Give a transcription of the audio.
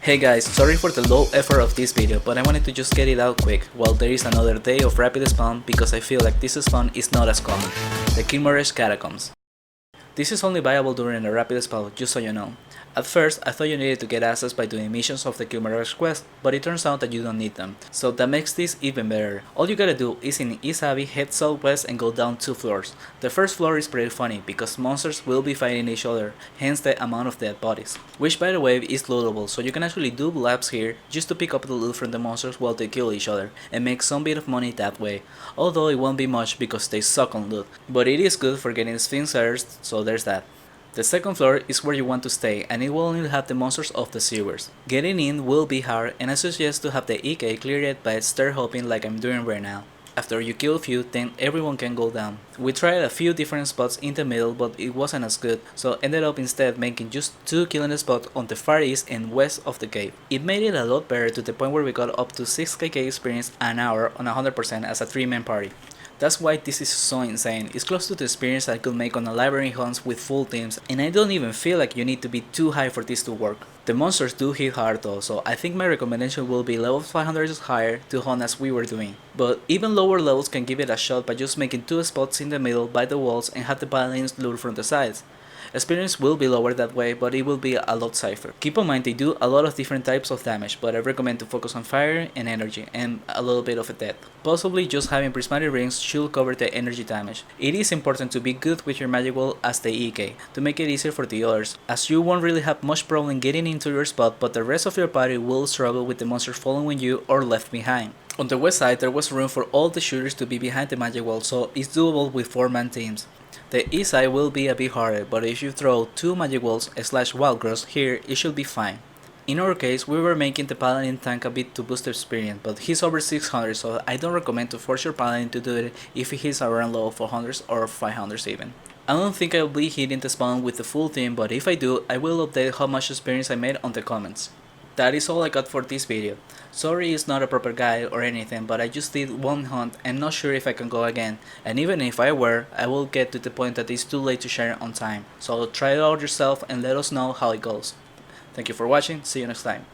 Hey guys, sorry for the low effort of this video, but I wanted to just get it out quick while there is another day of rapid spawn because I feel like this spawn is not as common. The Kilmaresh Catacombs. This is only viable during a rapid spawn, just so you know. At first, I thought you needed to get access by doing missions of the Kilmaresh quest, but it turns out that you don't need them, so that makes this even better. All you gotta do is in East Abbey head southwest and go down 2 floors. The first floor is pretty funny because monsters will be fighting each other, hence the amount of dead bodies. Which by the way is lootable, so you can actually do laps here just to pick up the loot from the monsters while they kill each other, and make some bit of money that way, although it won't be much because they suck on loot. But it is good for getting Sphinx Airs, so there's that. The second floor is where you want to stay, and it will only have the monsters of the sewers. Getting in will be hard, and I suggest to have the EK cleared by stair hopping like I'm doing right now. After you kill a few, then everyone can go down. We tried a few different spots in the middle, but it wasn't as good, so ended up instead making just 2 killing spots on the far east and west of the cave. It made it a lot better to the point where we got up to 6kk experience an hour on 100% as a 3-man party. That's why this is so insane. It's close to the experience I could make on a library hunts with full teams, and I don't even feel like you need to be too high for this to work. The monsters do hit hard though, so I think my recommendation will be level 500 is higher to hunt as we were doing. But even lower levels can give it a shot by just making 2 spots in the middle by the walls and have the paladins lure from the sides. Experience will be lower that way, but it will be a lot safer. Keep in mind they do a lot of different types of damage, but I recommend to focus on fire and energy, and a little bit of a death. Possibly just having prismatic rings should cover the energy damage. It is important to be good with your magic wall as the EK, to make it easier for the others, as you won't really have much problem getting into your spot, but the rest of your party will struggle with the monsters following you or left behind. On the west side there was room for all the shooters to be behind the magic wall, so it's doable with 4-man teams. The east side will be a bit harder, but if you throw 2 magic walls / wild girls here, it should be fine. In our case, we were making the paladin tank a bit to boost experience, but he's over 600, so I don't recommend to force your paladin to do it if he's around low 400s or 500s even. I don't think I'll be hitting the spawn with the full team, but if I do, I will update how much experience I made on the comments. That is all I got for this video. Sorry it's not a proper guide or anything, but I just did one hunt and not sure if I can go again, and even if I were, I will get to the point that it's too late to share it on time, so try it out yourself and let us know how it goes. Thank you for watching, see you next time.